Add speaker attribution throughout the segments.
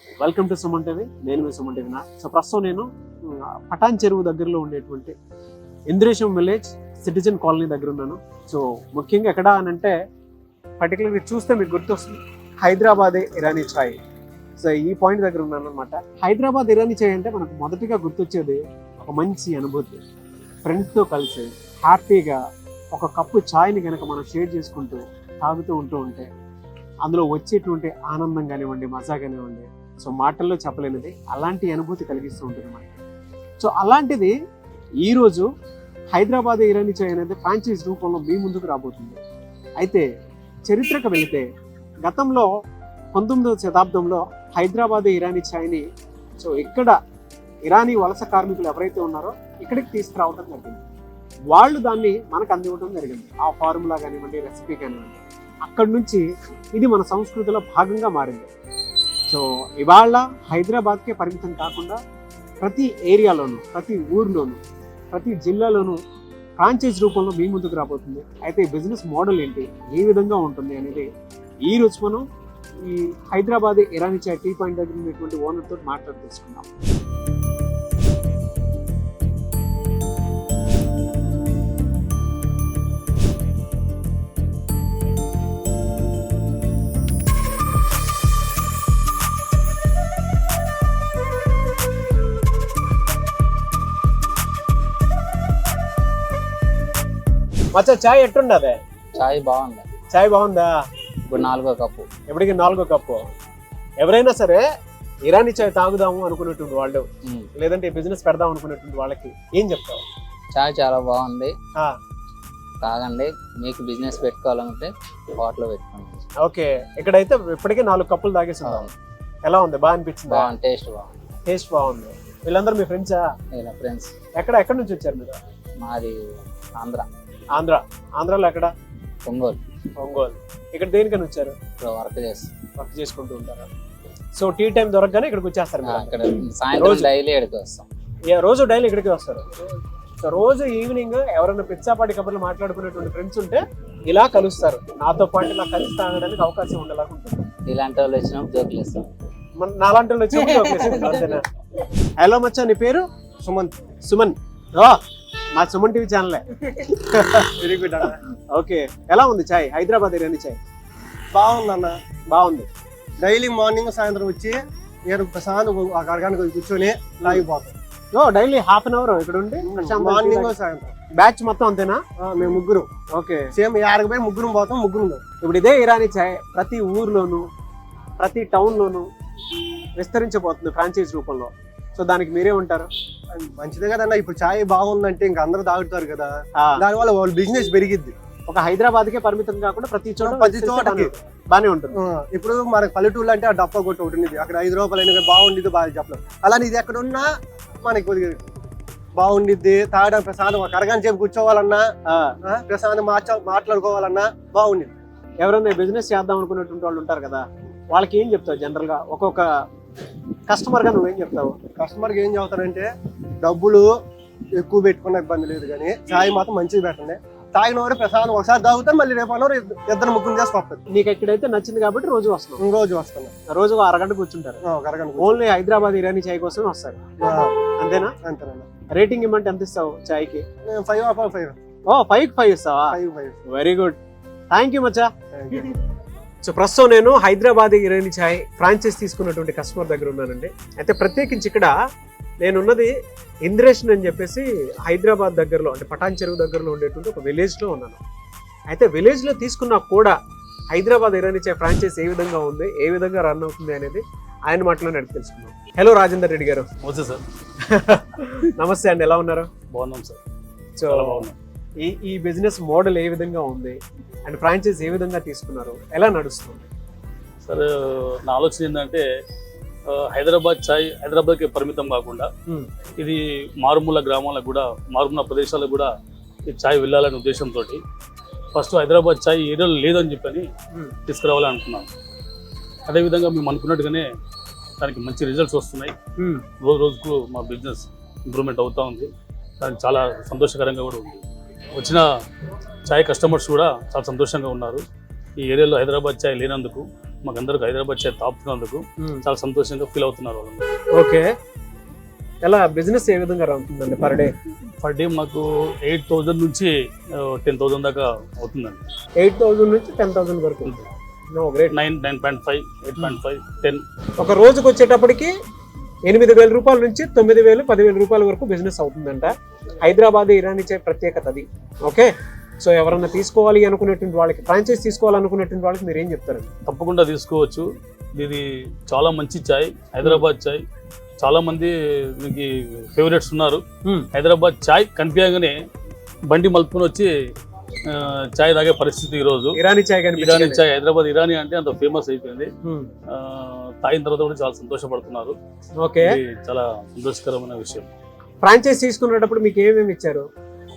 Speaker 1: Welcome to Suman TV. నేను మీ Suman TV. So ప్రస్తుతం నేను పటాన్ చెరువు దగ్గరలో ఉండేటువంటి ఇంద్రేశం విలేజ్ సిటిజన్ కాలనీ దగ్గర ఉన్నాను. సో ముఖ్యంగా ఎక్కడ అని అంటే పర్టికులర్గా చూస్తే మీకు గుర్తొస్తుంది హైదరాబాదే ఇరానీ చాయ్. సో ఈ పాయింట్ దగ్గర ఉన్నాను అనమాట. హైదరాబాద్ ఇరానీ చాయ్ అంటే మనకు మొదటిగా గుర్తొచ్చేది ఒక మంచి అనుభూతి. ఫ్రెండ్స్తో కలిసి హ్యాపీగా ఒక కప్పు ఛాయ్ని కనుక మనం షేర్ చేసుకుంటూ తాగుతూ ఉంటే అందులో వచ్చేటువంటి ఆనందం కానివ్వండి, మజా కానివ్వండి, సో మాటల్లో చెప్పలేనిది, అలాంటి అనుభూతి కలిగిస్తూ ఉంటుంది అన్నమాట. సో అలాంటిది ఈరోజు హైదరాబాద్ ఇరానీ చాయ్ అనేది ఫ్రాంచైజ్ రూపంలో మీ ముందుకు రాబోతుంది. అయితే చరిత్రకు వెళితే గతంలో 19వ శతాబ్దంలో హైదరాబాద్ ఇరానీ చాయ్ని సో ఇక్కడ ఇరానీ వలస కార్మికులు ఎవరైతే ఉన్నారో ఇక్కడికి తీసుకురావడం జరిగింది. వాళ్ళు దాన్ని మనకు అందివ్వడం జరిగింది. ఆ ఫార్ములా కానివ్వండి, రెసిపీ కానివ్వండి, అక్కడి నుంచి ఇది మన సంస్కృతిలో భాగంగా మారింది. సో ఇవాళ హైదరాబాద్కే పరిమితం కాకుండా ప్రతి ఏరియాలోనూ, ప్రతి ఊర్లోనూ, ప్రతి జిల్లాలోనూ ఫ్రాంచైజ్ రూపంలో మీ ముందుకు రాబోతుంది. అయితే బిజినెస్ మోడల్ ఏంటి, ఏ విధంగా ఉంటుంది అనేది ఈ రోజు మనం ఈ హైదరాబాద్ ఇరానీ చాయ్ టీ పాయింట్ దగ్గర ఉన్నటువంటి ఓనర్తో మాట్లాడి తెలుసుకుందాం. మచ్చా చాయ్ ఎట్టుండదే?
Speaker 2: చాయ్ బాగుంది.
Speaker 1: చాయ్ బాగుందా?
Speaker 2: ఇప్పుడు 4వ కప్పు.
Speaker 1: ఎప్పటికి 4వ కప్పు. ఎవరైనా సరే ఇరానీ చాయ్ తాగుదాము అనుకునేటువంటి వాళ్ళు, లేదంటే బిజినెస్ పెడదాం అనుకునేటువంటి వాళ్ళకి ఏం చెప్తావు?
Speaker 2: చాయ్ చాలా బాగుంది, తాగండి. మీకు బిజినెస్ పెట్టుకోవాలంటే హోటల్ పెట్టుకోండి.
Speaker 1: ఓకే, ఇక్కడైతే ఇప్పటికే 4 కప్పులు తాగేస్తున్నాం. ఎలా ఉంది? బాగా అనిపించింది?
Speaker 2: బాగుంది, టేస్ట్ బాగుంది.
Speaker 1: టేస్ట్ బాగుంది. వీళ్ళందరూ మీ ఫ్రెండ్సా?
Speaker 2: నేను ఫ్రెండ్స్.
Speaker 1: ఎక్కడి నుంచి వచ్చారు మీరు?
Speaker 2: మాది
Speaker 1: ఆంధ్రాలో ఎక్కడ?
Speaker 2: ఒంగోలు.
Speaker 1: ఇక్కడ దేనికని వచ్చారు? వర్క్ చేసుకుంటూ ఉంటారా? సో టీ టైం దొరకగానే ఇక్కడికి వచ్చేస్తారు?
Speaker 2: ఇక్కడ సాయంత్రం డైలీ ఇక్కడికి వస్తాం.
Speaker 1: రోజు డైలీ ఇక్కడికి వస్తారు. సో రోజు ఈవినింగ్ ఎవరైనా పిచ్చాపాటి కబుర్లు మాట్లాడుకునేటువంటి ఫ్రెండ్స్ ఉంటే ఇలా కలుస్తారు. నాతో పాటు ఇలా కలిసి తాగడానికి అవకాశం ఉండేలాగా ఉంటుంది.
Speaker 2: ఇలాంటి వాళ్ళు వచ్చినప్పుడు జోకులు ఇస్తాం.
Speaker 1: నాలాంటి వాళ్ళు వచ్చి హలో మచ్చా, నీ పేరు? సుమన్. మా సుమన్ టీవీ ఛానలే. వెరీ గుడ్ అన్న. ఓకే, ఎలా ఉంది చాయ్? హైదరాబాద్ ఇరానీ చాయ్
Speaker 3: బాగుందన్న.
Speaker 1: బాగుంది.
Speaker 3: డైలీ మార్నింగ్ సాయంత్రం వచ్చి నేను ప్రశాంత్ అరగంటకు కూర్చొని లాగిపోతాం.
Speaker 1: డైలీ హాఫ్ అన్ అవర్ ఇక్కడ ఉండి
Speaker 3: మార్నింగ్ సాయంత్రం.
Speaker 1: బ్యాచ్ మొత్తం అంతేనా?
Speaker 3: మేము ముగ్గురు.
Speaker 1: ఓకే,
Speaker 3: సేమ్ 50 పోయి ముగ్గురు పోతాం.
Speaker 1: ఇప్పుడు ఇదే ఇరానీ చాయ్ ప్రతి ఊర్లోను, ప్రతి టౌన్ లోను విస్తరించబోతుంది ఫ్రాంచైజ్ రూపంలో. సో దానికి మీరే ఉంటారు?
Speaker 3: మంచిదే కదన్నా. ఇప్పుడు చాయ్ బాగుందంటే ఇంకా అందరూ తాగుతారు కదా, దానివల్ల వాళ్ళ బిజినెస్ పెరిగిద్ది.
Speaker 1: ఒక హైదరాబాద్ కే పరిమితం కాకుండా ప్రతి చోటకి బానే ఉంటుంది.
Speaker 3: ఇప్పుడు మన పల్లెటూళ్ళు అంటే ఆ డప్ప కొట్టు ఒకటి ఉంది, అక్కడ 5 రూపాయలు అయినా బాగుండిద్ది, బాగా చెప్పలేదు. అలానే ఇది ఎక్కడ ఉన్నా మనకి కొద్దిగా బాగుండిద్ది. తాగడానికి ప్రశాంతం, ఒక అరగంట సేపు కూర్చోవాలన్నా, ప్రశాంతం మాట్లాడుకోవాలన్నా బాగుండిద్ది.
Speaker 1: ఎవరైనా బిజినెస్ చేద్దాం అనుకునేటువంటి వాళ్ళు ఉంటారు కదా, వాళ్ళకి ఏం చెప్తావు? జనరల్ గా ఒక్కొక్క కస్టమర్ గా నువ్వేం చెప్తావు?
Speaker 3: కస్టమర్కి ఏం చెప్తారంటే డబ్బులు ఎక్కువ పెట్టుకున్న ఇబ్బంది లేదు, కానీ చాయ్ మాత్రం మంచిగా పెట్టండి. తాగిన వాడు ప్రసాదం ఒకసారి తాగుతారు, మళ్ళీ రేపు అన్నారు 2 ముగ్గురు చేసి వస్తారు.
Speaker 1: నీకు ఎక్కడైతే నచ్చింది కాబట్టి రోజు వస్తున్నాం.
Speaker 3: రోజు వస్తాను.
Speaker 1: రోజు 1 అరగంట కూర్చుంటారు. ఓన్లీ హైదరాబాద్ ఇరానీ చాయ్ కోసం వస్తారు, అంతేనా?
Speaker 3: అంతేనా.
Speaker 1: రేటింగ్ ఇవ్వమంటే ఎంత ఇస్తావు చాయ్కి?
Speaker 3: 5/5.
Speaker 1: 5కి 5 ఇస్తావా?
Speaker 3: 5/5.
Speaker 1: Very good, thank you Maccha. So ప్రస్తుతం నేను హైదరాబాద్ ఇరానీ చాయ్ ఫ్రాంచైజ్ తీసుకున్నటువంటి కస్టమర్ దగ్గర ఉన్నానండి. అయితే ప్రత్యేకించి ఇక్కడ నేనున్నది ఇంద్రేషన్ అని చెప్పేసి హైదరాబాద్ దగ్గరలో, అంటే పటాన్ చెరువు దగ్గరలో ఉండేటువంటి ఒక విలేజ్లో ఉన్నాను. అయితే విలేజ్లో తీసుకున్నా కూడా హైదరాబాద్ ఇరానీ చాయ్ ఫ్రాంచైజ్ ఏ విధంగా ఉంది, ఏ విధంగా రన్ అవుతుంది అనేది ఆయన మాటలోనే అడిగి తెలుసుకున్నాం. హలో రాజేందర్ రెడ్డి గారు.
Speaker 4: నమస్తే సార్.
Speaker 1: నమస్తే అండి, ఎలా ఉన్నారు?
Speaker 4: బాగున్నాం సార్.
Speaker 1: సో ఈ బిజినెస్ మోడల్ ఏ విధంగా ఉంది అండ్ ఫ్రాంచైజ్ ఏ విధంగా తీసుకున్నారు, ఎలా నడుస్తుంది?
Speaker 4: సార్ నా ఆలోచన ఏంటంటే హైదరాబాద్ చాయ్ హైదరాబాద్కి పరిమితం కాకుండా ఇది మారుమూల గ్రామాలకు కూడా, మారుమూల ప్రదేశాలకు కూడా ఈ చాయ్ వెళ్ళాలనే ఉద్దేశంతో ఫస్ట్ హైదరాబాద్ చాయ్ ఏరియాలో లేదని చెప్పని తీసుకురావాలని అనుకున్నాను. అదేవిధంగా మేము అనుకున్నట్టుగానే దానికి మంచి రిజల్ట్స్ వస్తున్నాయి. రోజు రోజుకు మా బిజినెస్ ఇంప్రూవ్మెంట్ అవుతూ ఉంది. దానికి చాలా సంతోషకరంగా కూడా ఉంది. వచ్చిన చాయ్ కస్టమర్స్ కూడా చాలా సంతోషంగా ఉన్నారు. ఈ ఏరియాలో హైదరాబాద్ చాయ్ లేనందుకు మాకందరికి హైదరాబాద్ చాయ్ తాపుతున్నందుకు చాలా సంతోషంగా ఫీల్ అవుతున్నారు వాళ్ళు.
Speaker 1: ఓకే, ఎలా బిజినెస్ ఏ విధంగా ఉంటుందండి పర్ డే
Speaker 4: మాకు 8,000 నుంచి 10,000 దాకా అవుతుందండి.
Speaker 1: 8,000 నుంచి 10,000 వరకు. గ్రేట్.
Speaker 4: 9.5, 8.5, 10.
Speaker 1: ఒక రోజుకి వచ్చేటప్పటికి 8,000 రూపాయల నుంచి 9,000, 10,000 రూపాయల వరకు బిజినెస్ అవుతుందంట. హైదరాబాద్ ఇరానీ చాయ్ ప్రత్యేకత అది. ఓకే, సో ఎవరన్నా తీసుకోవాలి అనుకునేటువంటి వాళ్ళకి, ఫ్రాంచైజ్ తీసుకోవాలనుకునేటువంటి వాళ్ళకి మీరు ఏం చెప్తారు?
Speaker 4: తప్పకుండా తీసుకోవచ్చు. ఇది చాలా మంచి చాయ్, హైదరాబాద్ చాయ్. చాలా మంది మీకు ఫేవరెట్స్ ఉన్నారు. హైదరాబాద్ చాయ్ కనిపించగానే బండి మలుపుకొని వచ్చి చాయ్ తాగే పరిస్థితి ఈ రోజు.
Speaker 1: ఇరానీ చాయ్,
Speaker 4: ఇరానీ చాయ్, హైదరాబాద్ ఇరానీ అంటే అంత ఫేమస్ అయిపోయింది. తాగిన తర్వాత కూడా చాలా సంతోషపడుతున్నారు.
Speaker 1: ఓకే,
Speaker 4: చాలా సంతోషకరమైన విషయం.
Speaker 1: ఫ్రాంచైజ్ తీసుకునేటప్పుడు మీకు ఏమేమి ఇచ్చారు?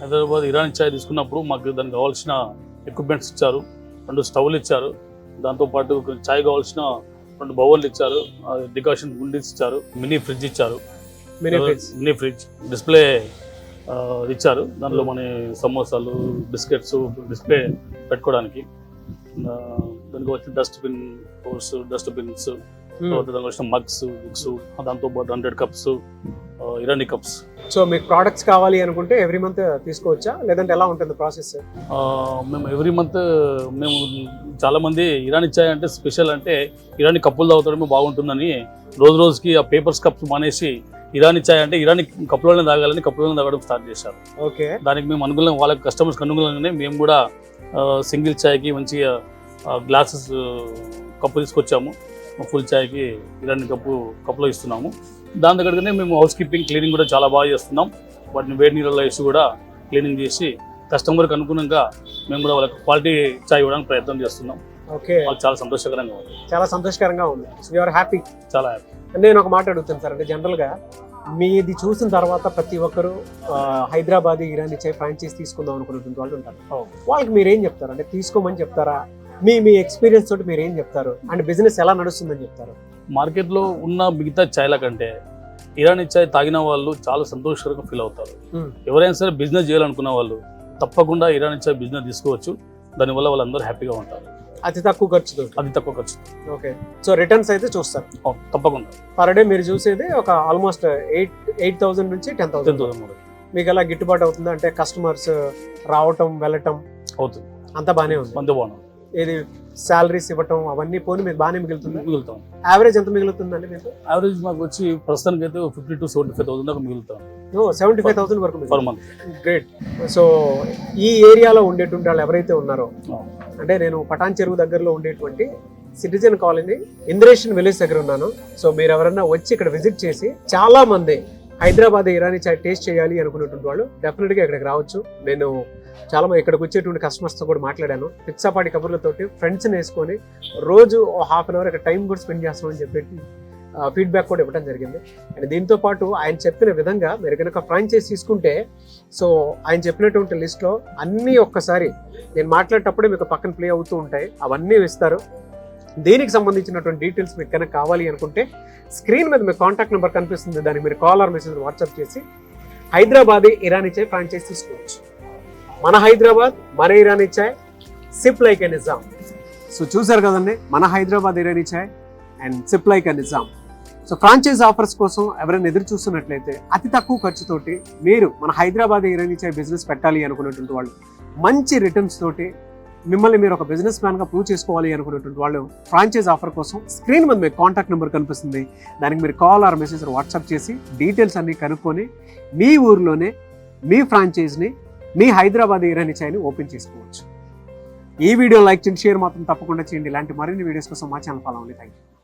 Speaker 4: హైదరాబాద్ ఇరానీ చాయ్ తీసుకున్నప్పుడు మాకు దానికి కావాల్సిన ఎక్విప్మెంట్స్ ఇచ్చారు. 2 స్టవ్లు ఇచ్చారు. దాంతోపాటు చాయ్ కావాల్సిన 2 బౌళ్ళు ఇచ్చారు. డికాషన్ గుండీస్ ఇచ్చారు. మినీ ఫ్రిడ్జ్ ఇచ్చారు. మినీ ఫ్రిడ్జ్, డిస్ప్లే ఇచ్చారు. దాంట్లో మన సమోసాలు, బిస్కెట్స్ డిస్ప్లే పెట్టుకోవడానికి. దానికి వచ్చిన డస్ట్బిన్, డస్ట్బిన్స్, దానికి వచ్చిన మగ్స్, బుక్స్, దాంతోపాటు 100 కప్స్, ఇరానీ కప్స్.
Speaker 1: సో మీకు ప్రోడక్ట్స్ కావాలి అనుకుంటే ఎవ్రీ మంత్ తీసుకోవచ్చా, లేదంటే ఎలా ఉంటుంది ప్రాసెస్?
Speaker 4: మేము ఎవ్రీ మంత్ మేము చాలా మంది ఇరానీ చాయ్ అంటే స్పెషల్ అంటే ఇరానీ కప్పులు తాగుతాడమే బాగుంటుందని రోజుకి ఆ పేపర్స్ కప్స్ మానేసి ఇరానీ చాయ్ అంటే ఇరానీ కప్పులోనే తాగాలని కప్పులోనే తాగడం స్టార్ట్ చేశారు.
Speaker 1: ఓకే, దానికి
Speaker 4: మేము అనుకూలంగా వాళ్ళకి కస్టమర్స్కి అనుకూలంగానే మేము కూడా సింగిల్ చాయ్కి మంచిగా గ్లాసెస్ కప్పు తీసుకొచ్చాము. ఫుల్ చాయ్కి ఇరానీ కప్పులో ఇస్తున్నాము. దాని దగ్గరనే మేము హౌస్ కీపింగ్, క్లీనింగ్ కూడా చాలా బాగా చేస్తున్నాం. వాటిని వేడి నీళ్ళలో వేసి కూడా క్లీనింగ్ చేసి కస్టమర్కి అనుగుణంగా మేము కూడా వాళ్ళకి క్వాలిటీ చాయ్ ఇవ్వడానికి ప్రయత్నం చేస్తున్నాం.
Speaker 1: ఓకే,
Speaker 4: వాళ్ళకి చాలా సంతోషకరంగా ఉంది.
Speaker 1: చాలా సంతోషకరంగా ఉంది. You are happy?
Speaker 4: చాలా హ్యాపీ.
Speaker 1: నేను ఒక మాట అడుగుతాను సార్, అంటే జనరల్గా మీది చూసిన తర్వాత ప్రతి ఒక్కరు హైదరాబాద్ ఇరానీ చాయ్ ఫ్రాంచైజ్ తీసుకుందాం అనుకున్నటువంటి వాళ్ళు ఉంటారు. వాళ్ళకి మీరేం చెప్తారు? అంటే తీసుకోమని చెప్తారా? మీ ఎక్స్పీరియన్స్ తోటి మీరు ఏం చెప్తారు? అండ్ బిజినెస్ ఎలా నడుస్తుందని చెప్తారు?
Speaker 4: మార్కెట్లో ఉన్న మిగతా చాయ్ల కంటే ఇరానీ చాయ్ తాగిన వాళ్ళు చాలా సంతోషకరంగా ఫీల్ అవుతారు. ఎవరైనా సరే బిజినెస్ చేయాలనుకున్న వాళ్ళు తప్పకుండా ఇరానీ చాయ్ బిజినెస్ తీసుకోవచ్చు. దానివల్ల వాళ్ళందరూ హ్యాపీగా ఉంటారు.
Speaker 1: అతి తక్కువ ఖర్చుతో. ఓకే, సో రిటర్న్స్ అయితే చూస్తారు
Speaker 4: తప్పకుండా.
Speaker 1: పర్ డే మీరు చూసేది ఒక ఆల్మోస్ట్ 8,000 నుంచి 10,000. మీకు ఎలా గిట్టుబాటు అవుతుంది? అంటే కస్టమర్స్ రావటం వెళ్ళటం
Speaker 4: అవుతుంది,
Speaker 1: అంతా బాగానే ఉంది.
Speaker 4: అంత బాగుంది.
Speaker 1: ఇది శాలరీస్ ఇవ్వటం అవన్నీ పోనీ మీకు బాగానే మిగులుతాం. యావరేజ్ ఎంత మిగులుతుందండి మీకు?
Speaker 4: యావరేజ్ మాకు వచ్చి ప్రస్తుతానికి అయితే 50,000 to 75,000 దాకా మిగులుతాం.
Speaker 1: 75,000 వరకు
Speaker 4: పర్ మంత్.
Speaker 1: గ్రేట్. సో ఈ ఏరియాలో ఉండేటువంటి వాళ్ళు ఎవరైతే ఉన్నారో, అంటే నేను పటాన్ చెరువు దగ్గరలో ఉండేటువంటి సిటిజన్ కాలనీ ఇంద్రేషన్ విలేజ్ దగ్గర ఉన్నాను. సో మీరు ఎవరైనా వచ్చి ఇక్కడ విజిట్ చేసి, చాలా మంది హైదరాబాద్ ఇరానీ చాయ్ టేస్ట్ చేయాలి అనుకునేటువంటి వాళ్ళు డెఫినెట్గా ఇక్కడికి రావచ్చు. నేను చాలా మంది ఇక్కడికి వచ్చేటువంటి కస్టమర్స్తో కూడా మాట్లాడాను. పిచ్చాపాటి కబుర్లతోటి ఫ్రెండ్స్ని వేసుకొని రోజు హాఫ్ అన్ అవర్ ఇక్కడ టైం కూడా స్పెండ్ చేస్తామని చెప్పి ఫీడ్బ్యాక్ కూడా ఇవ్వడం జరిగింది. అండ్ దీంతో పాటు ఆయన చెప్పిన విధంగా మీరు కనుక ఫ్రాంచైజ్ తీసుకుంటే, సో ఆయన చెప్పినటువంటి లిస్ట్లో అన్నీ ఒక్కసారి నేను మాట్లాడేటప్పుడే మీకు పక్కన ప్లే అవుతూ ఉంటాయి, అవన్నీ ఇస్తారు. దీనికి సంబంధించినటువంటి డీటెయిల్స్ మీకు కనుక కావాలి అనుకుంటే స్క్రీన్ మీద మీకు కాంటాక్ట్ నెంబర్ కనిపిస్తుంది. దానికి మీరు కాల్ ఆర్ మెసేజ్ వాట్సాప్ చేసి హైదరాబాదీ ఇరానీ చాయ్ ఫ్రాంచైజ్ తీసుకోవచ్చు. మన హైదరాబాద్, మన Irani chai, sip like a Nizam. So చూసారు కదండి, మన Hyderabad Irani chai and sip like a Nizam. So franchise offers కోసం ఎవరైనా ఎదురు చూస్తున్నట్లయితే అతి తక్కువ ఖర్చుతోటి మీరు మన హైదరాబాద్ ఇరానీ చాయ్ బిజినెస్ పెట్టాలి అనుకున్నటువంటి వాళ్ళు, మంచి రిటర్న్స్ తోటి మిమ్మల్ని మీరు ఒక బిజినెస్ మ్యాన్గా ప్రూవ్ చేసుకోవాలి అనుకునేటువంటి వాళ్ళు ఫ్రాంచైజ్ ఆఫర్ కోసం స్క్రీన్ మీద మీకు కాంటాక్ట్ నెంబర్ కనిపిస్తుంది. దానికి మీరు కాల్ ఆర్ మెసేజ్ వాట్సాప్ చేసి డీటెయిల్స్ అన్నీ కనుక్కొని మీ ఊర్లోనే మీ ఫ్రాంచైజ్ని, మీ హైదరాబాద్ ఇరానీ చాయ్ని ఓపెన్ చేసుకోవచ్చు. ఈ వీడియో లైక్ చేయండి, షేర్ మాత్రం తప్పకుండా చేయండి. ఇలాంటి మరిన్ని వీడియోస్ కోసం మా ఛానల్ ఫాలో అవ్వండి. Thank you.